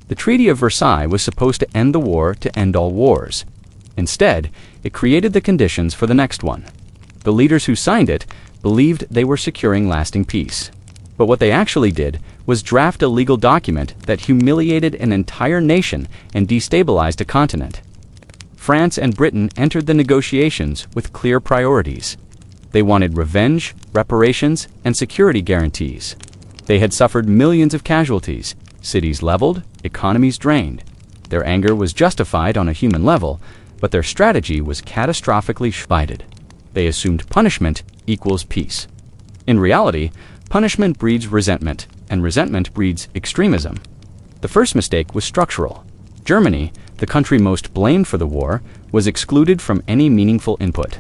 The Treaty of Versailles was supposed to end the war to end all wars. Instead, it created the conditions for the next one. The leaders who signed it believed they were securing lasting peace. But what they actually did was draft a legal document that humiliated an entire nation and destabilized a continent. France and Britain entered the negotiations with clear priorities. They wanted revenge, reparations, and security guarantees. They had suffered millions of casualties, cities leveled, economies drained. Their anger was justified on a human level, but their strategy was catastrophically divided. They assumed punishment equals peace. In reality, punishment breeds resentment, and resentment breeds extremism. The first mistake was structural. Germany, the country most blamed for the war, was excluded from any meaningful input.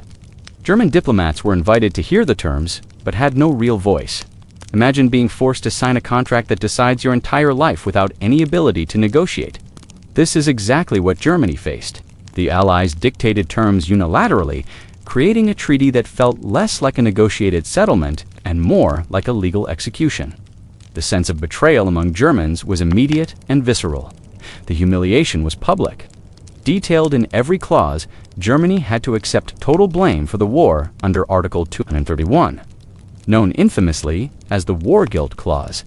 German diplomats were invited to hear the terms, but had no real voice. Imagine being forced to sign a contract that decides your entire life without any ability to negotiate. This is exactly what Germany faced. The Allies dictated terms unilaterally, creating a treaty that felt less like a negotiated settlement and more like a legal execution. The sense of betrayal among Germans was immediate and visceral. The humiliation was public. Detailed in every clause, Germany had to accept total blame for the war under Article 231, known infamously as the War Guilt Clause.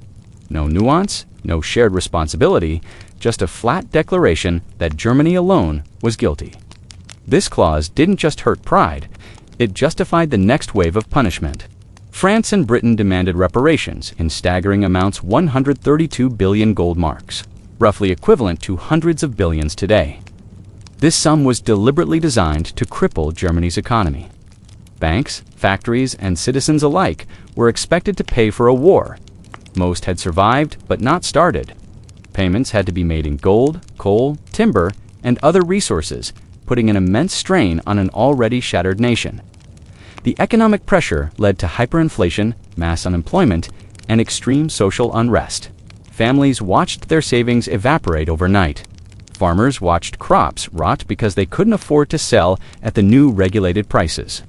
No nuance, no shared responsibility, just a flat declaration that Germany alone was guilty. This clause didn't just hurt pride, it justified the next wave of punishment. France and Britain demanded reparations in staggering amounts: 132 billion gold marks, roughly equivalent to hundreds of billions today. This sum was deliberately designed to cripple Germany's economy. Banks, factories, and citizens alike were expected to pay for a war. Most had survived, but not started. Payments had to be made in gold, coal, timber, and other resources, putting an immense strain on an already shattered nation. The economic pressure led to hyperinflation, mass unemployment, and extreme social unrest. Families watched their savings evaporate overnight. Farmers watched crops rot because they couldn't afford to sell at the new regulated prices.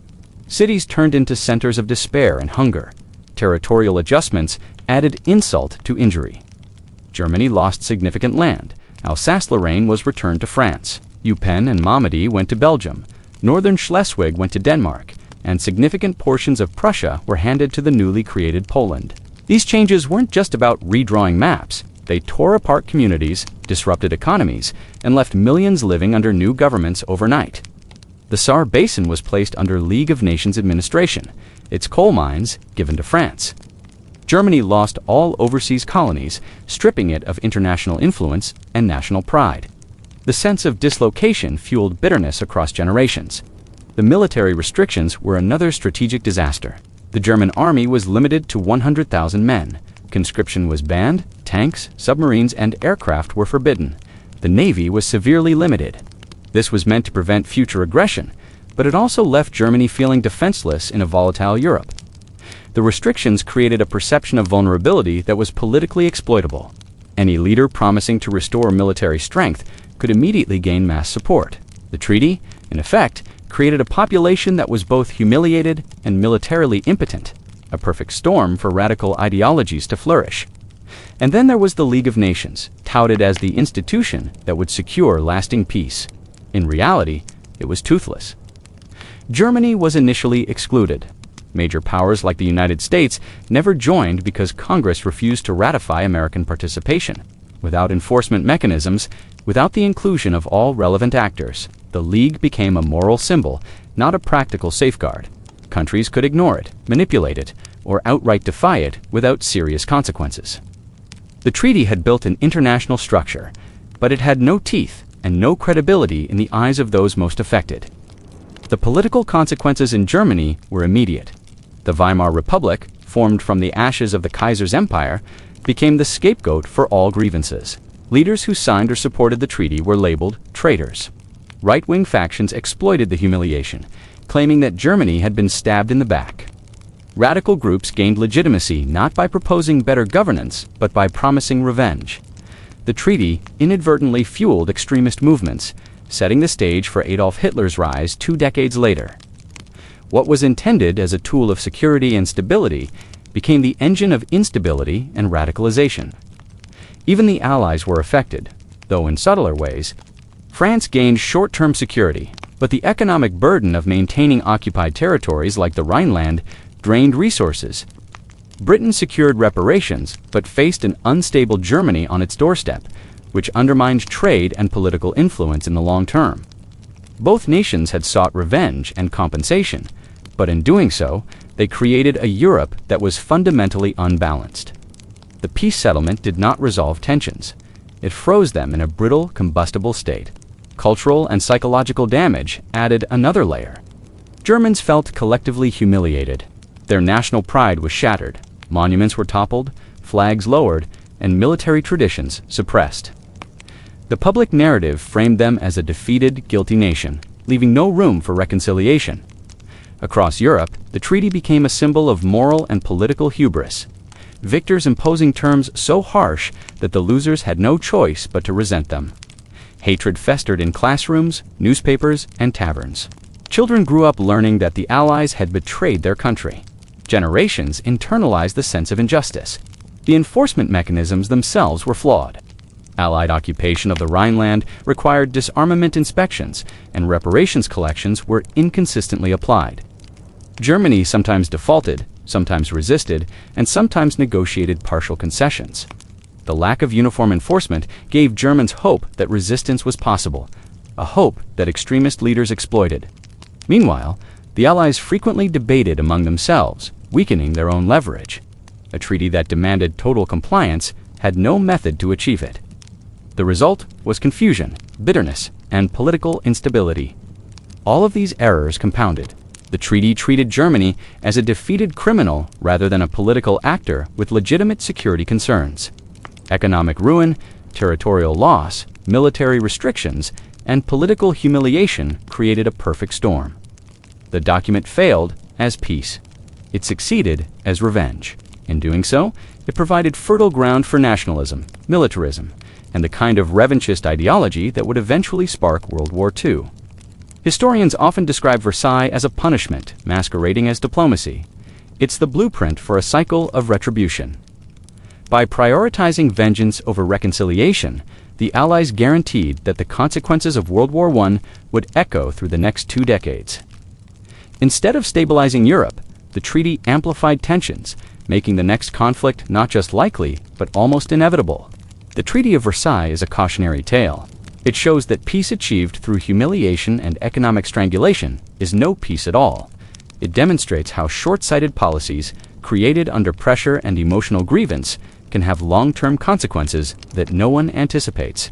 Cities turned into centers of despair and hunger. Territorial adjustments added insult to injury. Germany lost significant land. Alsace-Lorraine was returned to France. Eupen and Normandy went to Belgium. Northern Schleswig went to Denmark, and significant portions of Prussia were handed to the newly created Poland. These changes weren't just about redrawing maps. They tore apart communities, disrupted economies, and left millions living under new governments overnight. The Saar Basin was placed under League of Nations administration, its coal mines given to France. Germany lost all overseas colonies, stripping it of international influence and national pride. The sense of dislocation fueled bitterness across generations. The military restrictions were another strategic disaster. The German army was limited to 100,000 men. Conscription was banned, tanks, submarines, and aircraft were forbidden. The navy was severely limited. This was meant to prevent future aggression, but it also left Germany feeling defenseless in a volatile Europe. The restrictions created a perception of vulnerability that was politically exploitable. Any leader promising to restore military strength could immediately gain mass support. The treaty, in effect, created a population that was both humiliated and militarily impotent, a perfect storm for radical ideologies to flourish. And then there was the League of Nations, touted as the institution that would secure lasting peace. In reality, it was toothless. Germany was initially excluded. Major powers like the United States never joined because Congress refused to ratify American participation. Without enforcement mechanisms, without the inclusion of all relevant actors, the League became a moral symbol, not a practical safeguard. Countries could ignore it, manipulate it, or outright defy it without serious consequences. The treaty had built an international structure, but it had no teeth and no credibility in the eyes of those most affected. The political consequences in Germany were immediate. The Weimar Republic, formed from the ashes of the Kaiser's empire, became the scapegoat for all grievances. Leaders who signed or supported the treaty were labeled traitors. Right-wing factions exploited the humiliation, claiming that Germany had been stabbed in the back. Radical groups gained legitimacy not by proposing better governance, but by promising revenge. The treaty inadvertently fueled extremist movements, setting the stage for Adolf Hitler's rise 2 decades later. What was intended as a tool of security and stability became the engine of instability and radicalization. Even the Allies were affected. though in subtler ways. France gained short-term security, but the economic burden of maintaining occupied territories like the Rhineland drained resources. Britain secured reparations, but faced an unstable Germany on its doorstep, which undermined trade and political influence in the long term. Both nations had sought revenge and compensation, but in doing so, they created a Europe that was fundamentally unbalanced. The peace settlement did not resolve tensions. It froze them in a brittle, combustible state. Cultural and psychological damage added another layer. Germans felt collectively humiliated. Their national pride was shattered. Monuments were toppled, flags lowered, and military traditions suppressed. The public narrative framed them as a defeated, guilty nation, leaving no room for reconciliation. Across Europe, the treaty became a symbol of moral and political hubris. Victors imposing terms so harsh that the losers had no choice but to resent them. Hatred festered in classrooms, newspapers, and taverns. Children grew up learning that the Allies had betrayed their country. Generations internalized the sense of injustice. The enforcement mechanisms themselves were flawed. Allied occupation of the Rhineland required disarmament inspections, and reparations collections were inconsistently applied. Germany sometimes defaulted, sometimes resisted, and sometimes negotiated partial concessions. The lack of uniform enforcement gave Germans hope that resistance was possible, a hope that extremist leaders exploited. Meanwhile, the Allies frequently debated among themselves, weakening their own leverage. A treaty that demanded total compliance had no method to achieve it. The result was confusion, bitterness, and political instability. All of these errors compounded. The treaty treated Germany as a defeated criminal rather than a political actor with legitimate security concerns. Economic ruin, territorial loss, military restrictions, and political humiliation created a perfect storm. The document failed as peace. It succeeded as revenge. In doing so, it provided fertile ground for nationalism, militarism, and the kind of revanchist ideology that would eventually spark World War II. Historians often describe Versailles as a punishment, masquerading as diplomacy. It's the blueprint for a cycle of retribution. By prioritizing vengeance over reconciliation, the Allies guaranteed that the consequences of World War I would echo through the next 2 decades. Instead of stabilizing Europe, the treaty amplified tensions, making the next conflict not just likely, but almost inevitable. The Treaty of Versailles is a cautionary tale. It shows that peace achieved through humiliation and economic strangulation is no peace at all. It demonstrates how short-sighted policies, created under pressure and emotional grievance, can have long-term consequences that no one anticipates.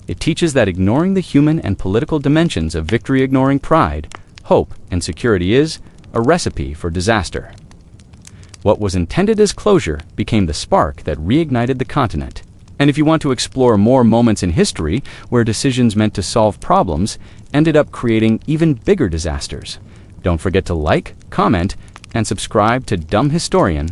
It teaches that ignoring the human and political dimensions of victory-ignoring pride, hope, and security is a recipe for disaster. What was intended as closure became the spark that reignited the continent. And if you want to explore more moments in history where decisions meant to solve problems ended up creating even bigger disasters, don't forget to like, comment, and subscribe to Dumb Historian.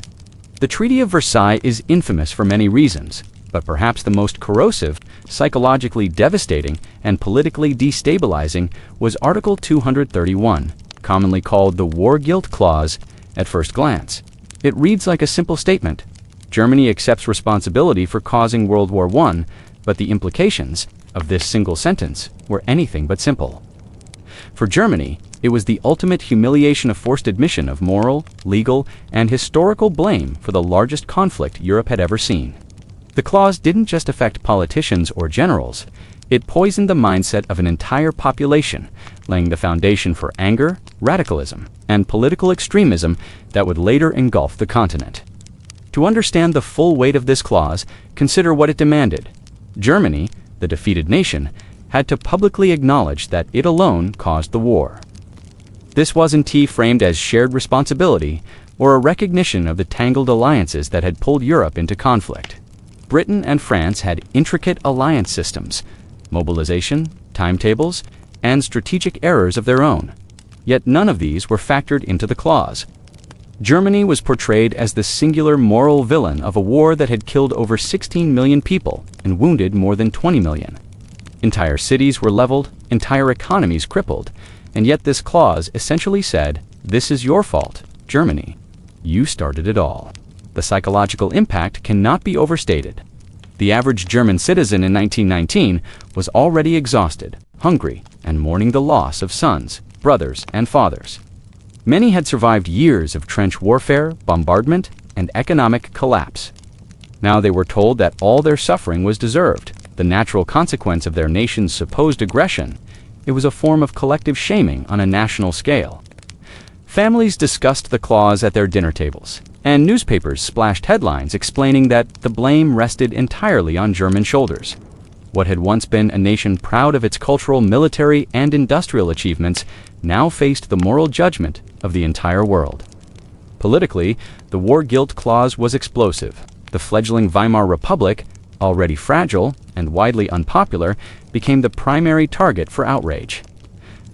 The Treaty of Versailles is infamous for many reasons, but perhaps the most corrosive, psychologically devastating, and politically destabilizing was Article 231, commonly called the War Guilt Clause. At first glance, it reads like a simple statement. Germany accepts responsibility for causing World War I, but the implications of this single sentence were anything but simple. For Germany, it was the ultimate humiliation of forced admission of moral, legal, and historical blame for the largest conflict Europe had ever seen. The clause didn't just affect politicians or generals, it poisoned the mindset of an entire population, laying the foundation for anger, radicalism, and political extremism that would later engulf the continent. To understand the full weight of this clause, consider what it demanded. Germany, the defeated nation, had to publicly acknowledge that it alone caused the war. This wasn't framed as shared responsibility or a recognition of the tangled alliances that had pulled Europe into conflict. Britain and France had intricate alliance systems, mobilization, timetables, and strategic errors of their own. Yet none of these were factored into the clause. Germany was portrayed as the singular moral villain of a war that had killed over 16 million people and wounded more than 20 million. Entire cities were leveled, entire economies crippled, and yet this clause essentially said, "This is your fault, Germany. You started it all." The psychological impact cannot be overstated. The average German citizen in 1919 was already exhausted, hungry, and mourning the loss of sons, brothers, and fathers. Many had survived years of trench warfare, bombardment, and economic collapse. Now they were told that all their suffering was deserved, the natural consequence of their nation's supposed aggression. It was a form of collective shaming on a national scale. Families discussed the clause at their dinner tables, and newspapers splashed headlines explaining that the blame rested entirely on German shoulders. What had once been a nation proud of its cultural, military, and industrial achievements now faced the moral judgment of the entire world. Politically, the war guilt clause was explosive. The fledgling Weimar Republic, already fragile and widely unpopular, became the primary target for outrage.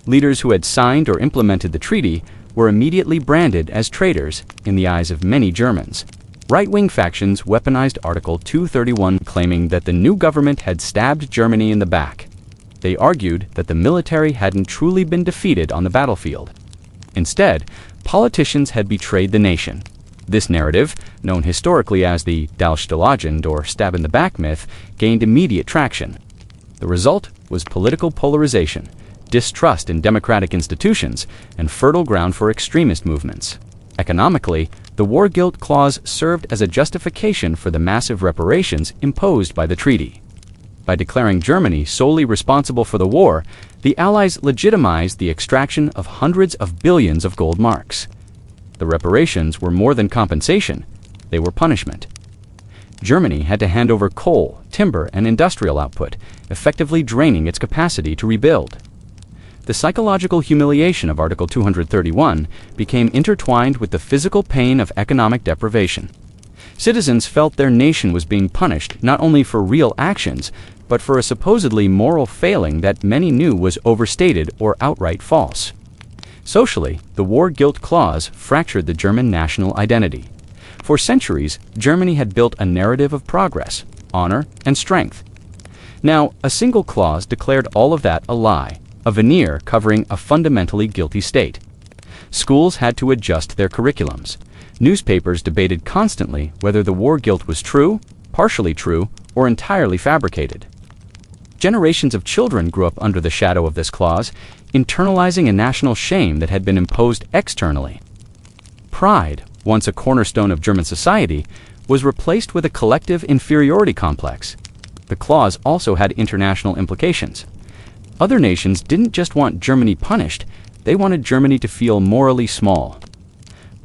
Leaders who had signed or implemented the treaty were immediately branded as traitors in the eyes of many Germans. Right-wing factions weaponized Article 231, claiming that the new government had stabbed Germany in the back. They argued that the military hadn't truly been defeated on the battlefield. Instead, politicians had betrayed the nation. This narrative, known historically as the Dalstelagend or stab-in-the-back myth, gained immediate traction. The result was political polarization, distrust in democratic institutions, and fertile ground for extremist movements. Economically, the war guilt clause served as a justification for the massive reparations imposed by the treaty. By declaring Germany solely responsible for the war, the Allies legitimized the extraction of hundreds of billions of gold marks. The reparations were more than compensation, they were punishment. Germany had to hand over coal, timber, and industrial output, effectively draining its capacity to rebuild. The psychological humiliation of Article 231 became intertwined with the physical pain of economic deprivation. Citizens felt their nation was being punished not only for real actions, but for a supposedly moral failing that many knew was overstated or outright false. Socially, the war guilt clause fractured the German national identity. For centuries, Germany had built a narrative of progress, honor, and strength. Now, a single clause declared all of that a lie, a veneer covering a fundamentally guilty state. Schools had to adjust their curriculums. Newspapers debated constantly whether the war guilt was true, partially true, or entirely fabricated. Generations of children grew up under the shadow of this clause, internalizing a national shame that had been imposed externally. Pride, once a cornerstone of German society, was replaced with a collective inferiority complex. The clause also had international implications. Other nations didn't just want Germany punished, they wanted Germany to feel morally small.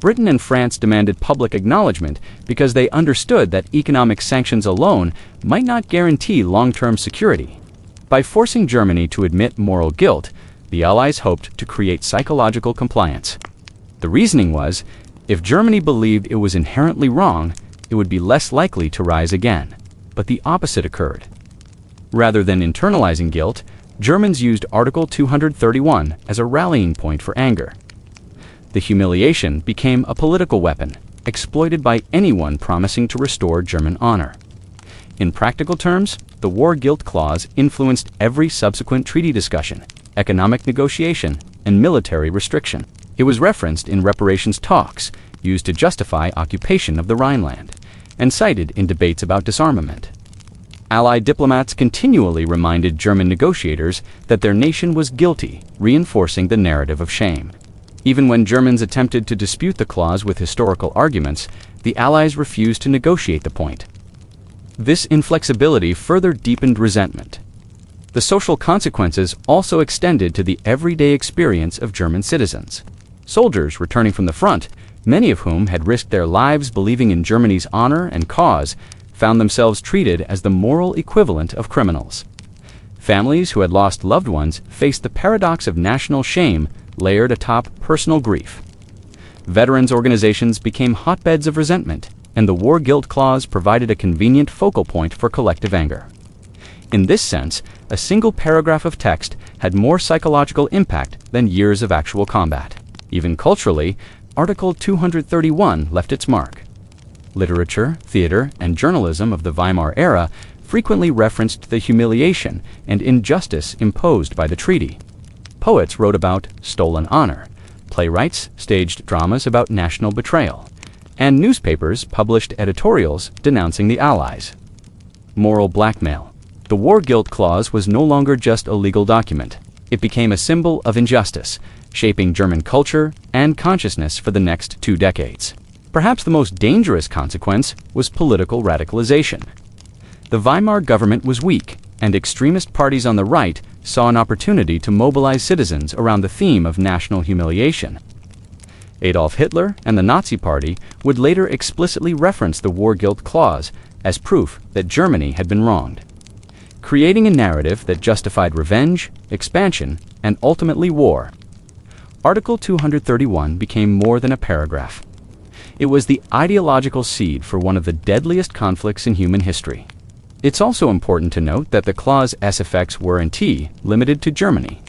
Britain and France demanded public acknowledgement because they understood that economic sanctions alone might not guarantee long-term security. By forcing Germany to admit moral guilt, the Allies hoped to create psychological compliance. The reasoning was, if Germany believed it was inherently wrong, it would be less likely to rise again. But the opposite occurred. Rather than internalizing guilt, Germans used Article 231 as a rallying point for anger. The humiliation became a political weapon, exploited by anyone promising to restore German honor. In practical terms, the war guilt clause influenced every subsequent treaty discussion, economic negotiation, and military restriction. It was referenced in reparations talks, used to justify occupation of the Rhineland, and cited in debates about disarmament. Allied diplomats continually reminded German negotiators that their nation was guilty, reinforcing the narrative of shame. Even when Germans attempted to dispute the clause with historical arguments, the Allies refused to negotiate the point. This inflexibility further deepened resentment. The social consequences also extended to the everyday experience of German citizens. Soldiers returning from the front, many of whom had risked their lives believing in Germany's honor and cause, found themselves treated as the moral equivalent of criminals. Families who had lost loved ones faced the paradox of national shame layered atop personal grief. Veterans organizations became hotbeds of resentment, and the war guilt clause provided a convenient focal point for collective anger. In this sense, a single paragraph of text had more psychological impact than years of actual combat. Even culturally, Article 231 left its mark. Literature, theater, and journalism of the Weimar era frequently referenced the humiliation and injustice imposed by the treaty. Poets wrote about stolen honor, playwrights staged dramas about national betrayal, and newspapers published editorials denouncing the Allies. moral blackmail. The war guilt clause was no longer just a legal document. It became a symbol of injustice, shaping German culture and consciousness for the next 2 decades. Perhaps the most dangerous consequence was political radicalization. The Weimar government was weak, and extremist parties on the right saw an opportunity to mobilize citizens around the theme of national humiliation. Adolf Hitler and the Nazi Party would later explicitly reference the war guilt clause as proof that Germany had been wronged, creating a narrative that justified revenge, expansion, and ultimately war. Article 231 became more than a paragraph. It was the ideological seed for one of the deadliest conflicts in human history. It's also important to note that the clause's effects were limited to Germany.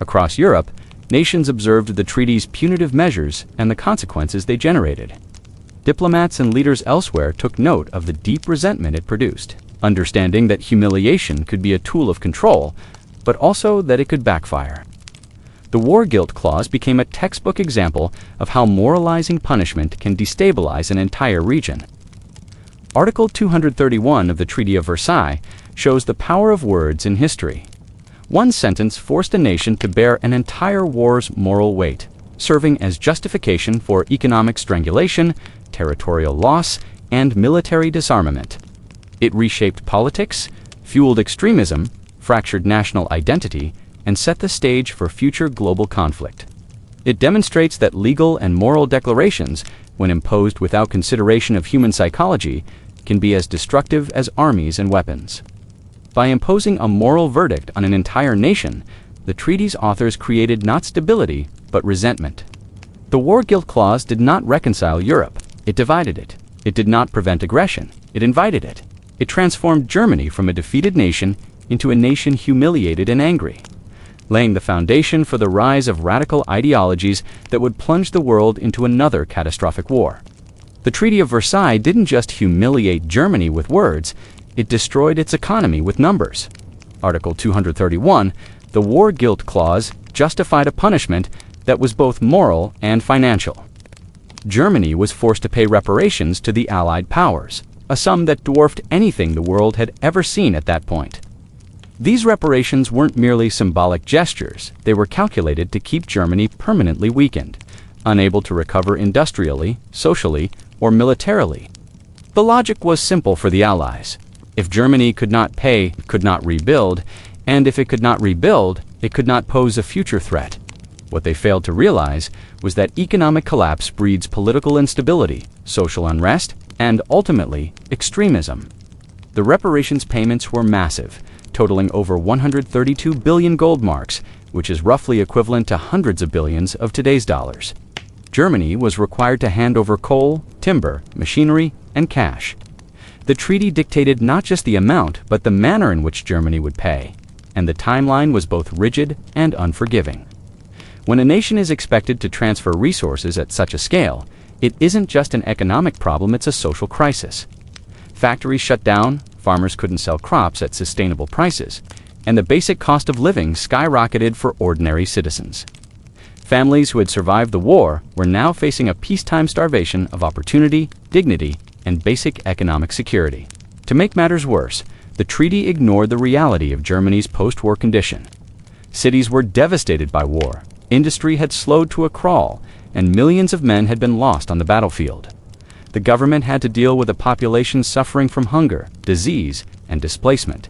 Across Europe, nations observed the treaty's punitive measures and the consequences they generated. Diplomats and leaders elsewhere took note of the deep resentment it produced, understanding that humiliation could be a tool of control, but also that it could backfire. The war guilt clause became a textbook example of how moralizing punishment can destabilize an entire region. Article 231 of the Treaty of Versailles shows the power of words in history. One sentence forced a nation to bear an entire war's moral weight, serving as justification for economic strangulation, territorial loss, and military disarmament. It reshaped politics, fueled extremism, fractured national identity, and set the stage for future global conflict. It demonstrates that legal and moral declarations, when imposed without consideration of human psychology, can be as destructive as armies and weapons. By imposing a moral verdict on an entire nation, the treaty's authors created not stability, but resentment. The war guilt clause did not reconcile Europe. It divided it. It did not prevent aggression. It invited it. It transformed Germany from a defeated nation into a nation humiliated and angry, laying the foundation for the rise of radical ideologies that would plunge the world into another catastrophic war. The Treaty of Versailles didn't just humiliate Germany with words, it destroyed its economy with numbers. Article 231, the war guilt clause, justified a punishment that was both moral and financial. Germany was forced to pay reparations to the Allied powers, a sum that dwarfed anything the world had ever seen at that point. These reparations weren't merely symbolic gestures, they were calculated to keep Germany permanently weakened, unable to recover industrially, socially, or militarily. The logic was simple for the Allies. If Germany could not pay, it could not rebuild, and if it could not rebuild, it could not pose a future threat. What they failed to realize was that economic collapse breeds political instability, social unrest, and ultimately, extremism. The reparations payments were massive, totaling over 132 billion gold marks, which is roughly equivalent to hundreds of billions of today's dollars. Germany was required to hand over coal, timber, machinery, and cash. The treaty dictated not just the amount, but the manner in which Germany would pay, and the timeline was both rigid and unforgiving. When a nation is expected to transfer resources at such a scale, it isn't just an economic problem, it's a social crisis. Factories shut down, farmers couldn't sell crops at sustainable prices, and the basic cost of living skyrocketed for ordinary citizens. Families who had survived the war were now facing a peacetime starvation of opportunity, dignity, and basic economic security. To make matters worse, the treaty ignored the reality of Germany's post-war condition. Cities were devastated by war, industry had slowed to a crawl, and millions of men had been lost on the battlefield. The government had to deal with a population suffering from hunger, disease, and displacement.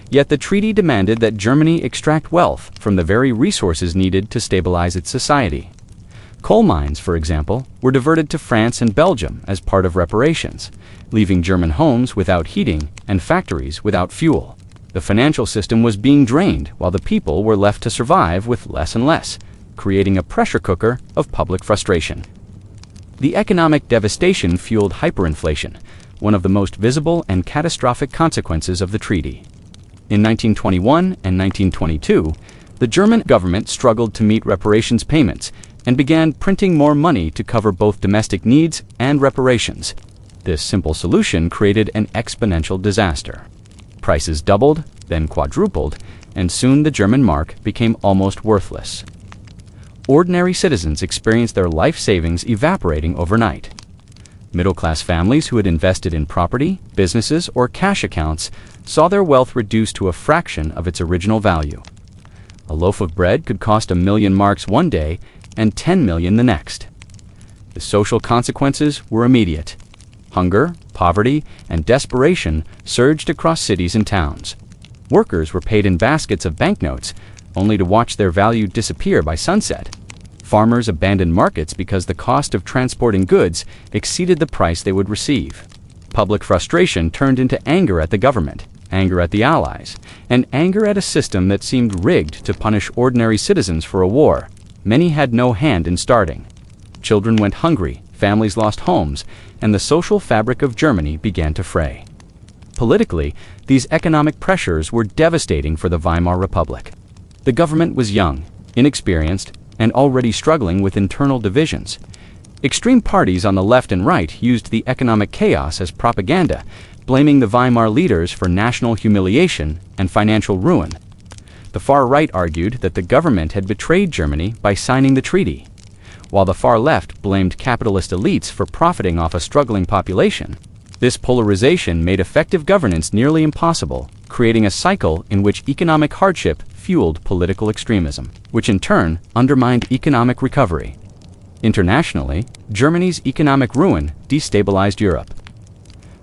Yet the treaty demanded that Germany extract wealth from the very resources needed to stabilize its society. Coal mines, for example, were diverted to France and Belgium as part of reparations, leaving German homes without heating and factories without fuel. The financial system was being drained while the people were left to survive with less and less, creating a pressure cooker of public frustration. The economic devastation fueled hyperinflation, one of the most visible and catastrophic consequences of the treaty. In 1921 and 1922, the German government struggled to meet reparations payments and began printing more money to cover both domestic needs and reparations. This simple solution created an exponential disaster. Prices doubled, then quadrupled, and soon the German mark became almost worthless. Ordinary citizens experienced their life savings evaporating overnight. Middle-class families who had invested in property, businesses, or cash accounts saw their wealth reduced to a fraction of its original value. A loaf of bread could cost 1,000,000 marks one day and 10 million the next. The social consequences were immediate. Hunger, poverty, and desperation surged across cities and towns. Workers were paid in baskets of banknotes, only to watch their value disappear by sunset. Farmers abandoned markets because the cost of transporting goods exceeded the price they would receive. Public frustration turned into anger at the government, anger at the Allies, and anger at a system that seemed rigged to punish ordinary citizens for a war many had no hand in starting. Children went hungry, families lost homes, and the social fabric of Germany began to fray. Politically, these economic pressures were devastating for the Weimar Republic. The government was young, inexperienced, and already struggling with internal divisions. Extreme parties on the left and right used the economic chaos as propaganda, blaming the Weimar leaders for national humiliation and financial ruin. The far right argued that the government had betrayed Germany by signing the treaty, while the far left blamed capitalist elites for profiting off a struggling population. This polarization made effective governance nearly impossible, creating a cycle in which economic hardship fueled political extremism, which in turn undermined economic recovery. Internationally, Germany's economic ruin destabilized Europe.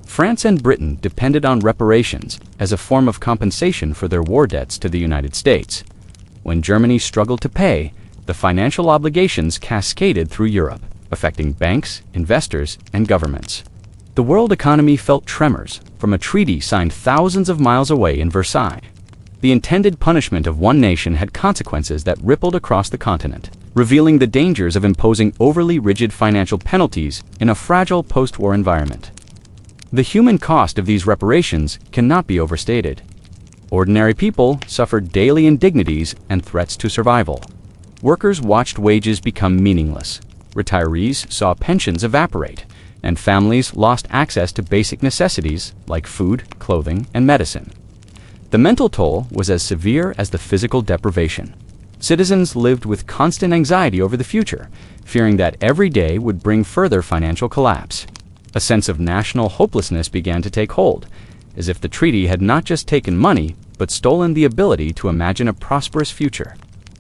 France and Britain depended on reparations as a form of compensation for their war debts to the United States. When Germany struggled to pay, the financial obligations cascaded through Europe, affecting banks, investors, and governments. The world economy felt tremors from a treaty signed thousands of miles away in Versailles. The intended punishment of one nation had consequences that rippled across the continent, revealing the dangers of imposing overly rigid financial penalties in a fragile post-war environment. The human cost of these reparations cannot be overstated. Ordinary people suffered daily indignities and threats to survival. Workers watched wages become meaningless. Retirees saw pensions evaporate, and families lost access to basic necessities like food, clothing, and medicine. The mental toll was as severe as the physical deprivation. Citizens lived with constant anxiety over the future, fearing that every day would bring further financial collapse. A sense of national hopelessness began to take hold, as if the treaty had not just taken money, but stolen the ability to imagine a prosperous future.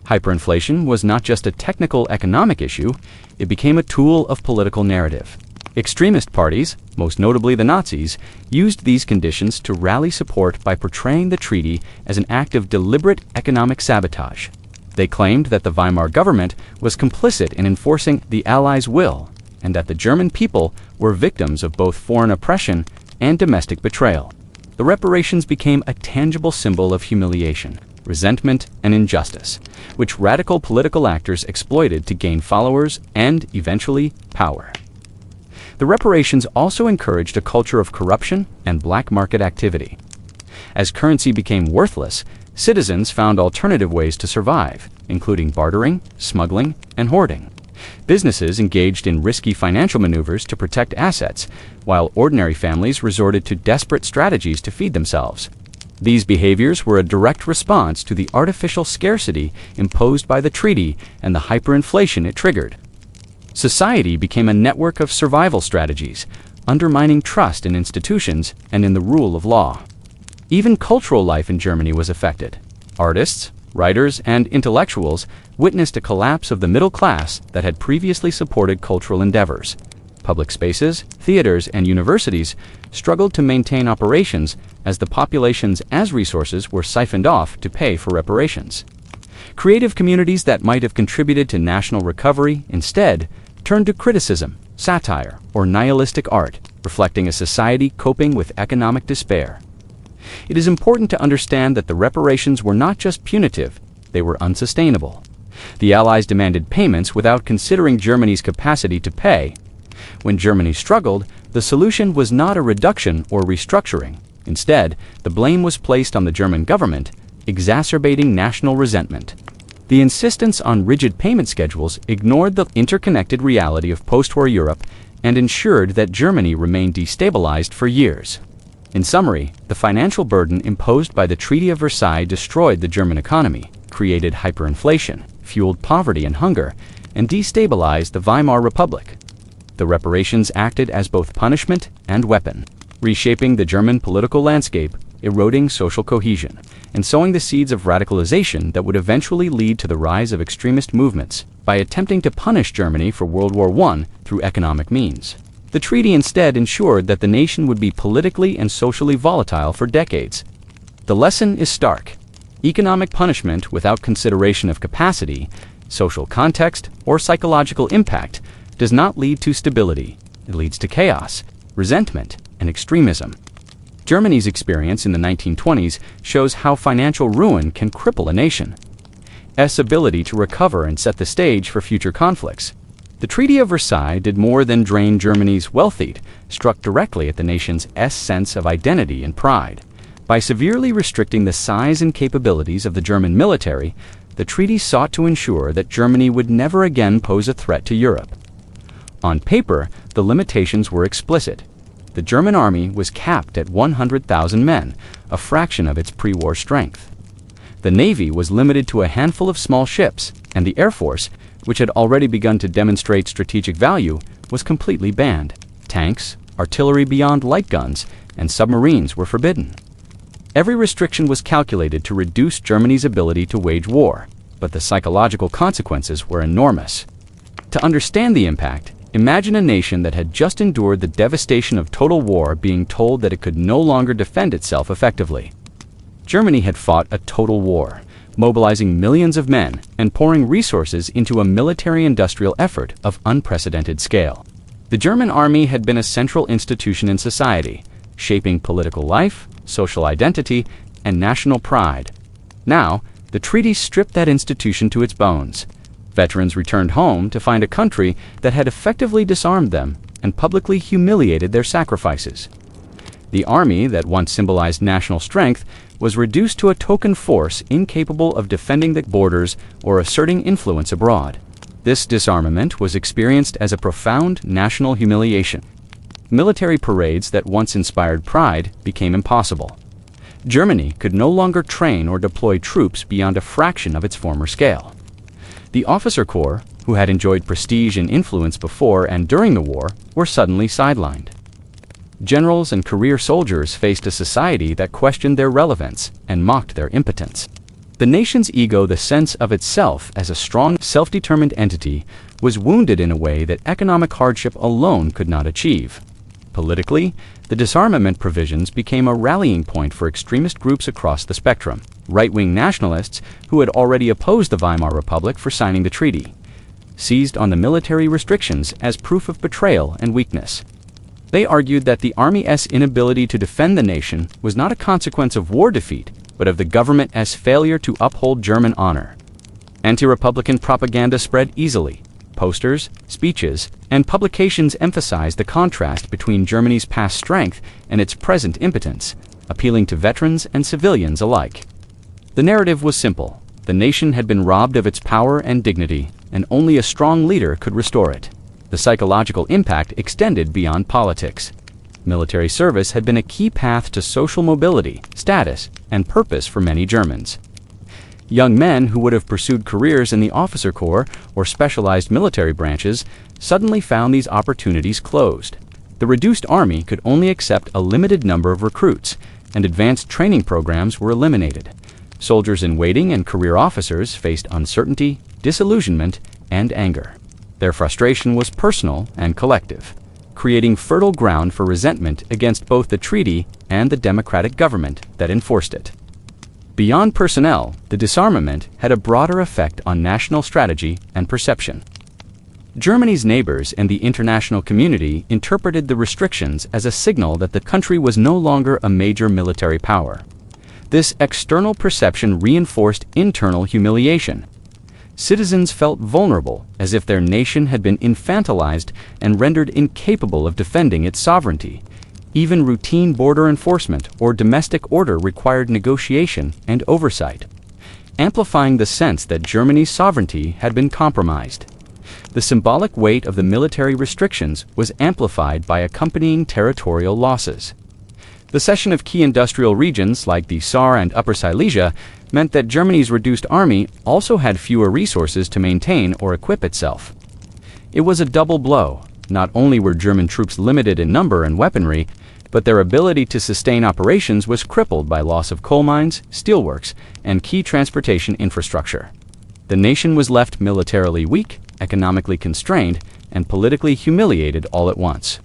Hyperinflation was not just a technical economic issue, it became a tool of political narrative. Extremist parties, most notably the Nazis, used these conditions to rally support by portraying the treaty as an act of deliberate economic sabotage. They claimed that the Weimar government was complicit in enforcing the Allies' will, and that the German people were victims of both foreign oppression and domestic betrayal. The reparations became a tangible symbol of humiliation, resentment, and injustice, which radical political actors exploited to gain followers and, eventually, power. The reparations also encouraged a culture of corruption and black market activity. As currency became worthless, citizens found alternative ways to survive, including bartering, smuggling, and hoarding. Businesses engaged in risky financial maneuvers to protect assets, while ordinary families resorted to desperate strategies to feed themselves. These behaviors were a direct response to the artificial scarcity imposed by the treaty and the hyperinflation it triggered. Society became a network of survival strategies, undermining trust in institutions and in the rule of law. Even cultural life in Germany was affected. Artists, writers, and intellectuals witnessed a collapse of the middle class that had previously supported cultural endeavors. Public spaces, theaters, and universities struggled to maintain operations as the population's resources were siphoned off to pay for reparations. Creative communities that might have contributed to national recovery instead turned to criticism, satire, or nihilistic art, reflecting a society coping with economic despair. It is important to understand that the reparations were not just punitive, they were unsustainable. The Allies demanded payments without considering Germany's capacity to pay. When Germany struggled, the solution was not a reduction or restructuring. Instead, the blame was placed on the German government, exacerbating national resentment. The insistence on rigid payment schedules ignored the interconnected reality of post-war Europe and ensured that Germany remained destabilized for years. In summary, the financial burden imposed by the Treaty of Versailles destroyed the German economy, created hyperinflation, fueled poverty and hunger, and destabilized the Weimar Republic. The reparations acted as both punishment and weapon, reshaping the German political landscape, eroding social cohesion, and sowing the seeds of radicalization that would eventually lead to the rise of extremist movements by attempting to punish Germany for World War I through economic means. The treaty instead ensured that the nation would be politically and socially volatile for decades. The lesson is stark. Economic punishment without consideration of capacity, social context, or psychological impact does not lead to stability. It leads to chaos, resentment, and extremism. Germany's experience in the 1920s shows how financial ruin can cripple a nation's ability to recover and set the stage for future conflicts. The Treaty of Versailles did more than drain Germany's wealth. It struck directly at the nation's sense of identity and pride. By severely restricting the size and capabilities of the German military, the treaty sought to ensure that Germany would never again pose a threat to Europe. On paper, the limitations were explicit. The German army was capped at 100,000 men, a fraction of its pre-war strength. The navy was limited to a handful of small ships, and the Air Force, which had already begun to demonstrate strategic value, was completely banned. Tanks, artillery beyond light guns, and submarines were forbidden. Every restriction was calculated to reduce Germany's ability to wage war, but the psychological consequences were enormous. To understand the impact, imagine a nation that had just endured the devastation of total war being told that it could no longer defend itself effectively. Germany had fought a total war, mobilizing millions of men and pouring resources into a military-industrial effort of unprecedented scale. The German army had been a central institution in society, shaping political life, social identity, and national pride. Now, the treaty stripped that institution to its bones. Veterans returned home to find a country that had effectively disarmed them and publicly humiliated their sacrifices. The army that once symbolized national strength was reduced to a token force incapable of defending the borders or asserting influence abroad. This disarmament was experienced as a profound national humiliation. Military parades that once inspired pride became impossible. Germany could no longer train or deploy troops beyond a fraction of its former scale. The officer corps, who had enjoyed prestige and influence before and during the war, were suddenly sidelined. Generals and career soldiers faced a society that questioned their relevance and mocked their impotence. The nation's ego, the sense of itself as a strong, self-determined entity, was wounded in a way that economic hardship alone could not achieve. Politically, the disarmament provisions became a rallying point for extremist groups across the spectrum. Right-wing nationalists, who had already opposed the Weimar Republic for signing the treaty, seized on the military restrictions as proof of betrayal and weakness. They argued that the Army's inability to defend the nation was not a consequence of war defeat, but of the government's failure to uphold German honor. Anti-Republican propaganda spread easily. Posters, speeches, and publications emphasized the contrast between Germany's past strength and its present impotence, appealing to veterans and civilians alike. The narrative was simple. The nation had been robbed of its power and dignity, and only a strong leader could restore it. The psychological impact extended beyond politics. Military service had been a key path to social mobility, status, and purpose for many Germans. Young men who would have pursued careers in the officer corps or specialized military branches suddenly found these opportunities closed. The reduced army could only accept a limited number of recruits, and advanced training programs were eliminated. Soldiers in waiting and career officers faced uncertainty, disillusionment, and anger. Their frustration was personal and collective, creating fertile ground for resentment against both the treaty and the democratic government that enforced it. Beyond personnel, the disarmament had a broader effect on national strategy and perception. Germany's neighbors and the international community interpreted the restrictions as a signal that the country was no longer a major military power. This external perception reinforced internal humiliation. Citizens felt vulnerable, as if their nation had been infantilized and rendered incapable of defending its sovereignty. Even routine border enforcement or domestic order required negotiation and oversight, amplifying the sense that Germany's sovereignty had been compromised. The symbolic weight of the military restrictions was amplified by accompanying territorial losses. The cession of key industrial regions like the Saar and Upper Silesia meant that Germany's reduced army also had fewer resources to maintain or equip itself. It was a double blow. Not only were German troops limited in number and weaponry, but their ability to sustain operations was crippled by loss of coal mines, steelworks, and key transportation infrastructure. The nation was left militarily weak, economically constrained, and politically humiliated all at once.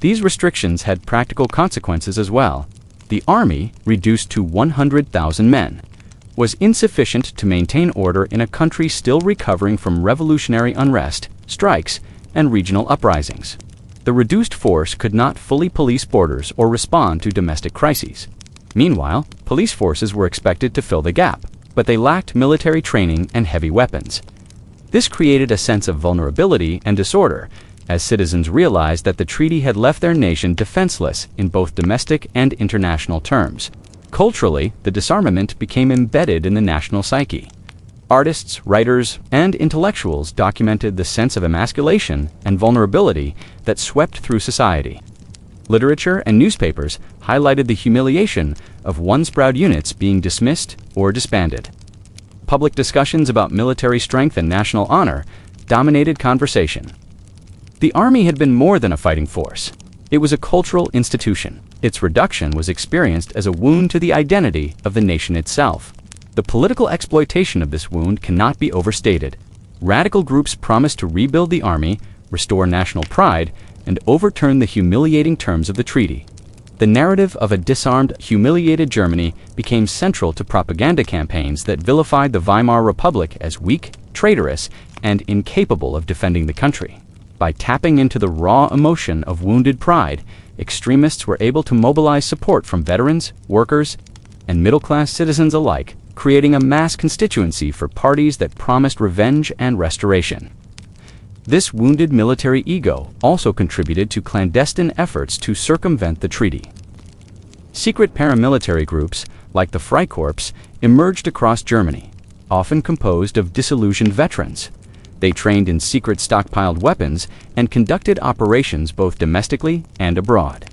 These restrictions had practical consequences as well. The army, reduced to 100,000 men, was insufficient to maintain order in a country still recovering from revolutionary unrest, strikes, and regional uprisings. The reduced force could not fully police borders or respond to domestic crises. Meanwhile, police forces were expected to fill the gap, but they lacked military training and heavy weapons. This created a sense of vulnerability and disorder, as citizens realized that the treaty had left their nation defenseless in both domestic and international terms. Culturally, the disarmament became embedded in the national psyche. Artists, writers, and intellectuals documented the sense of emasculation and vulnerability that swept through society. Literature and newspapers highlighted the humiliation of once proud units being dismissed or disbanded. Public discussions about military strength and national honor dominated conversation. The army had been more than a fighting force. It was a cultural institution. Its reduction was experienced as a wound to the identity of the nation itself. The political exploitation of this wound cannot be overstated. Radical groups promised to rebuild the army, restore national pride, and overturn the humiliating terms of the treaty. The narrative of a disarmed, humiliated Germany became central to propaganda campaigns that vilified the Weimar Republic as weak, traitorous, and incapable of defending the country. By tapping into the raw emotion of wounded pride, extremists were able to mobilize support from veterans, workers, and middle-class citizens alike, creating a mass constituency for parties that promised revenge and restoration. This wounded military ego also contributed to clandestine efforts to circumvent the treaty. Secret paramilitary groups, like the Freikorps, emerged across Germany, often composed of disillusioned veterans. They trained in secret stockpiled weapons and conducted operations both domestically and abroad.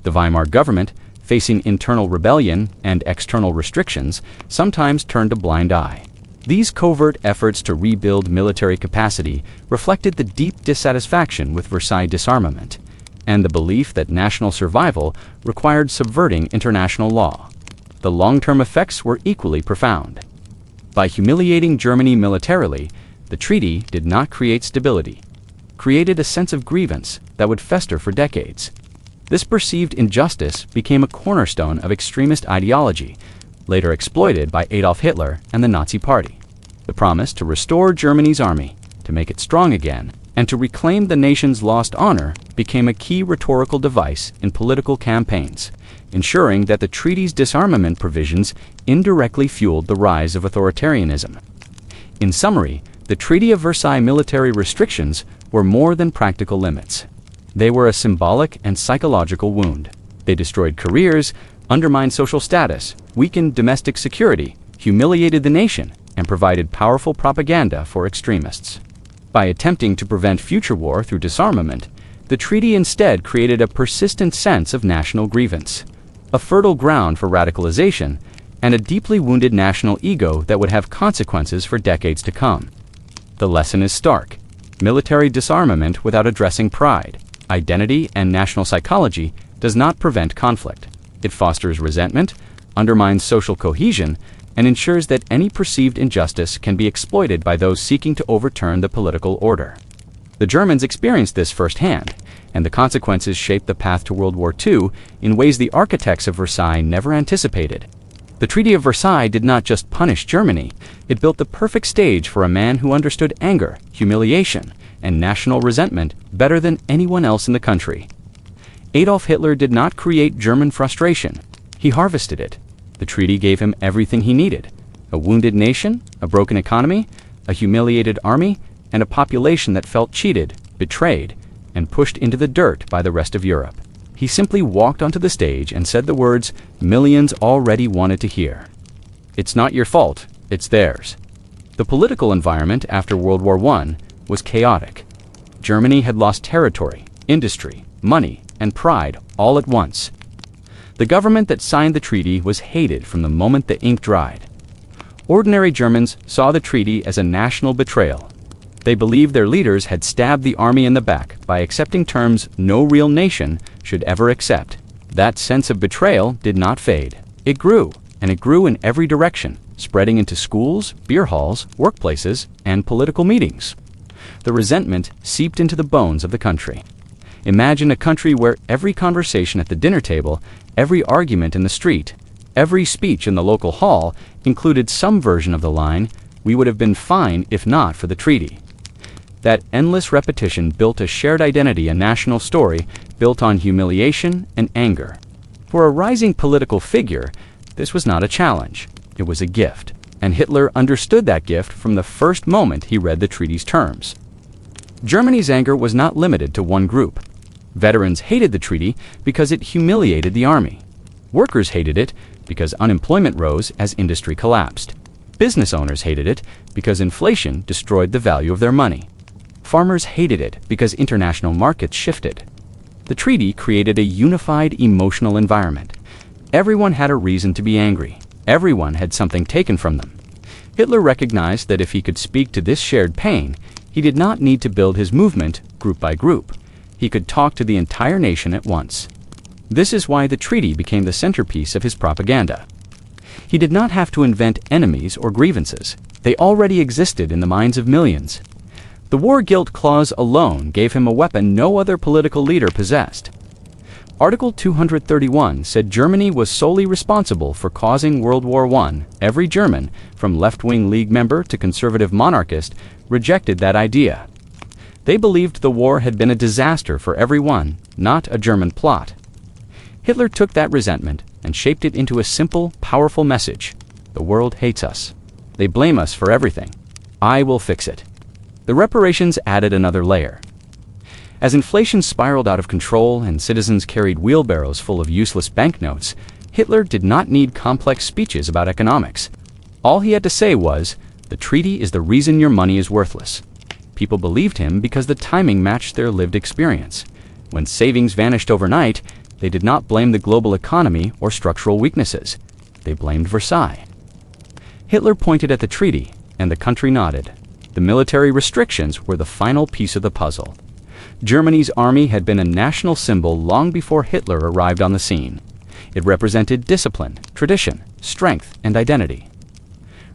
The Weimar government, facing internal rebellion and external restrictions, sometimes turned a blind eye. These covert efforts to rebuild military capacity reflected the deep dissatisfaction with Versailles disarmament and the belief that national survival required subverting international law. The long-term effects were equally profound. By humiliating Germany militarily, the treaty did not create stability, created a sense of grievance that would fester for decades. This perceived injustice became a cornerstone of extremist ideology, later exploited by Adolf Hitler and the Nazi Party. The promise to restore Germany's army, to make it strong again, and to reclaim the nation's lost honor became a key rhetorical device in political campaigns, ensuring that the treaty's disarmament provisions indirectly fueled the rise of authoritarianism. In summary, the Treaty of Versailles military restrictions were more than practical limits. They were a symbolic and psychological wound. They destroyed careers, undermined social status, weakened domestic security, humiliated the nation, and provided powerful propaganda for extremists. By attempting to prevent future war through disarmament, the treaty instead created a persistent sense of national grievance, a fertile ground for radicalization, and a deeply wounded national ego that would have consequences for decades to come. The lesson is stark. Military disarmament without addressing pride, identity, and national psychology does not prevent conflict. It fosters resentment, undermines social cohesion, and ensures that any perceived injustice can be exploited by those seeking to overturn the political order. The Germans experienced this firsthand, and the consequences shaped the path to World War II in ways the architects of Versailles never anticipated. The Treaty of Versailles did not just punish Germany, it built the perfect stage for a man who understood anger, humiliation, and national resentment better than anyone else in the country. Adolf Hitler did not create German frustration, he harvested it. The treaty gave him everything he needed: a wounded nation, a broken economy, a humiliated army, and a population that felt cheated, betrayed, and pushed into the dirt by the rest of Europe. He simply walked onto the stage and said the words millions already wanted to hear. It's not your fault, it's theirs. The political environment after World War I was chaotic. Germany had lost territory, industry, money, and pride all at once. The government that signed the treaty was hated from the moment the ink dried. Ordinary Germans saw the treaty as a national betrayal. They believed their leaders had stabbed the army in the back by accepting terms no real nation should ever accept. That sense of betrayal did not fade. It grew, and it grew in every direction, spreading into schools, beer halls, workplaces, and political meetings. The resentment seeped into the bones of the country. Imagine a country where every conversation at the dinner table, every argument in the street, every speech in the local hall included some version of the line, "We would have been fine if not for the treaty." That endless repetition built a shared identity, a national story built on humiliation and anger. For a rising political figure, this was not a challenge. It was a gift, and Hitler understood that gift from the first moment he read the treaty's terms. Germany's anger was not limited to one group. Veterans hated the treaty because it humiliated the army. Workers hated it because unemployment rose as industry collapsed. Business owners hated it because inflation destroyed the value of their money. Farmers hated it because international markets shifted. The treaty created a unified emotional environment. Everyone had a reason to be angry. Everyone had something taken from them. Hitler recognized that if he could speak to this shared pain, he did not need to build his movement group by group. He could talk to the entire nation at once. This is why the treaty became the centerpiece of his propaganda. He did not have to invent enemies or grievances. They already existed in the minds of millions. The war guilt clause alone gave him a weapon no other political leader possessed. Article 231 said Germany was solely responsible for causing World War I. Every German, from left-wing League member to conservative monarchist, rejected that idea. They believed the war had been a disaster for everyone, not a German plot. Hitler took that resentment and shaped it into a simple, powerful message. The world hates us. They blame us for everything. I will fix it. The reparations added another layer. As inflation spiraled out of control and citizens carried wheelbarrows full of useless banknotes, Hitler did not need complex speeches about economics. All he had to say was, "The treaty is the reason your money is worthless." People believed him because the timing matched their lived experience. When savings vanished overnight, they did not blame the global economy or structural weaknesses. They blamed Versailles. Hitler pointed at the treaty, and the country nodded. The military restrictions were the final piece of the puzzle. Germany's army had been a national symbol long before Hitler arrived on the scene. It represented discipline, tradition, strength, and identity.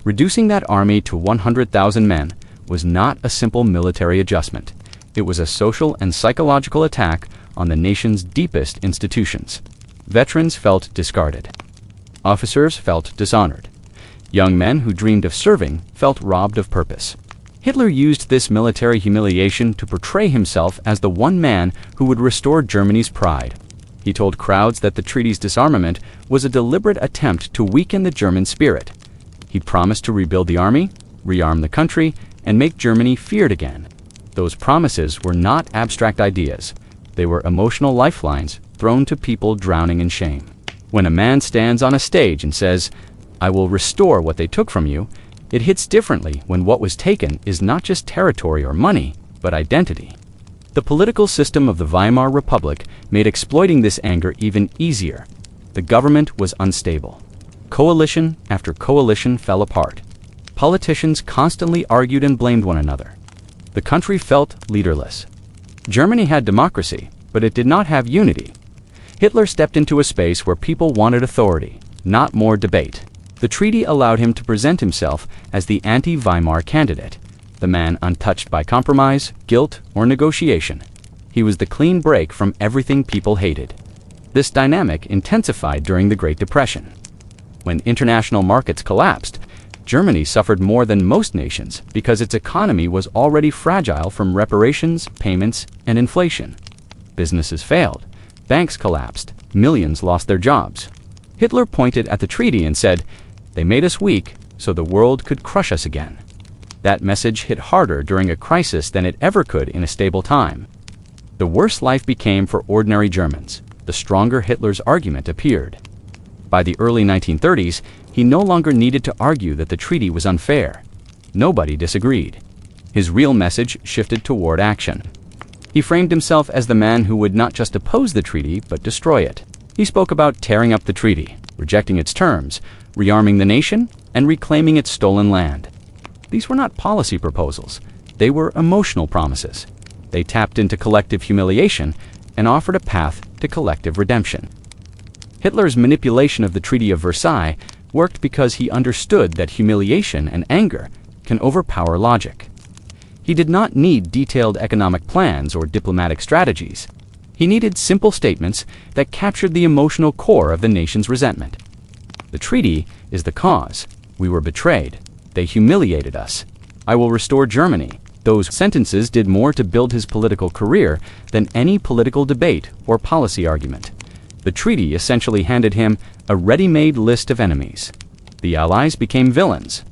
Reducing that army to 100,000 men was not a simple military adjustment. It was a social and psychological attack on the nation's deepest institutions. Veterans felt discarded. Officers felt dishonored. Young men who dreamed of serving felt robbed of purpose. Hitler used this military humiliation to portray himself as the one man who would restore Germany's pride. He told crowds that the treaty's disarmament was a deliberate attempt to weaken the German spirit. He promised to rebuild the army, rearm the country, and make Germany feared again. Those promises were not abstract ideas. They were emotional lifelines thrown to people drowning in shame. When a man stands on a stage and says, "I will restore what they took from you," it hits differently when what was taken is not just territory or money, but identity. The political system of the Weimar Republic made exploiting this anger even easier. The government was unstable. Coalition after coalition fell apart. Politicians constantly argued and blamed one another. The country felt leaderless. Germany had democracy, but it did not have unity. Hitler stepped into a space where people wanted authority, not more debate. The treaty allowed him to present himself as the anti-Weimar candidate, the man untouched by compromise, guilt, or negotiation. He was the clean break from everything people hated. This dynamic intensified during the Great Depression. When international markets collapsed, Germany suffered more than most nations because its economy was already fragile from reparations, payments, and inflation. Businesses failed. Banks collapsed. Millions lost their jobs. Hitler pointed at the treaty and said, "They made us weak so the world could crush us again." That message hit harder during a crisis than it ever could in a stable time. The worse life became for ordinary Germans, the stronger Hitler's argument appeared. By the early 1930s, he no longer needed to argue that the treaty was unfair. Nobody disagreed. His real message shifted toward action. He framed himself as the man who would not just oppose the treaty, but destroy it. He spoke about tearing up the treaty, rejecting its terms, rearming the nation, and reclaiming its stolen land. These were not policy proposals. They were emotional promises. They tapped into collective humiliation and offered a path to collective redemption. Hitler's manipulation of the Treaty of Versailles worked because he understood that humiliation and anger can overpower logic. He did not need detailed economic plans or diplomatic strategies. He needed simple statements that captured the emotional core of the nation's resentment. The treaty is the cause. We were betrayed. They humiliated us. I will restore Germany. Those sentences did more to build his political career than any political debate or policy argument. The treaty essentially handed him a ready-made list of enemies. The Allies became villains.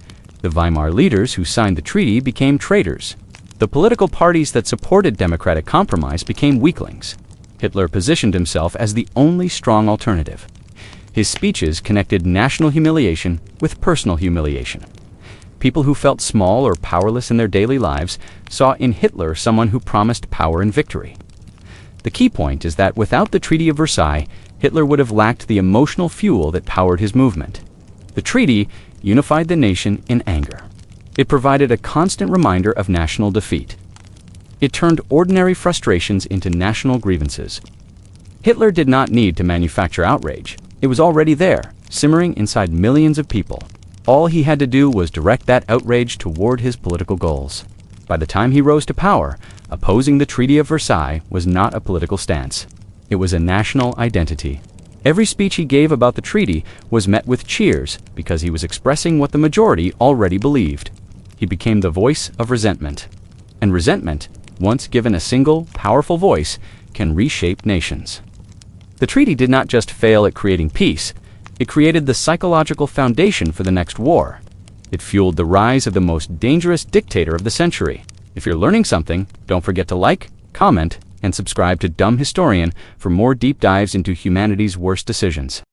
The Weimar leaders who signed the treaty became traitors. The political parties that supported democratic compromise became weaklings. Hitler positioned himself as the only strong alternative. His speeches connected national humiliation with personal humiliation. People who felt small or powerless in their daily lives saw in Hitler someone who promised power and victory. The key point is that without the Treaty of Versailles, Hitler would have lacked the emotional fuel that powered his movement. The treaty unified the nation in anger. It provided a constant reminder of national defeat. It turned ordinary frustrations into national grievances. Hitler did not need to manufacture outrage. It was already there, simmering inside millions of people. All he had to do was direct that outrage toward his political goals. By the time he rose to power, opposing the Treaty of Versailles was not a political stance. It was a national identity. Every speech he gave about the treaty was met with cheers because he was expressing what the majority already believed. He became the voice of resentment. And resentment, once given a single, powerful voice, can reshape nations. The treaty did not just fail at creating peace. It created the psychological foundation for the next war. It fueled the rise of the most dangerous dictator of the century. If you're learning something, don't forget to like, comment, and subscribe to Dumb Historian for more deep dives into humanity's worst decisions.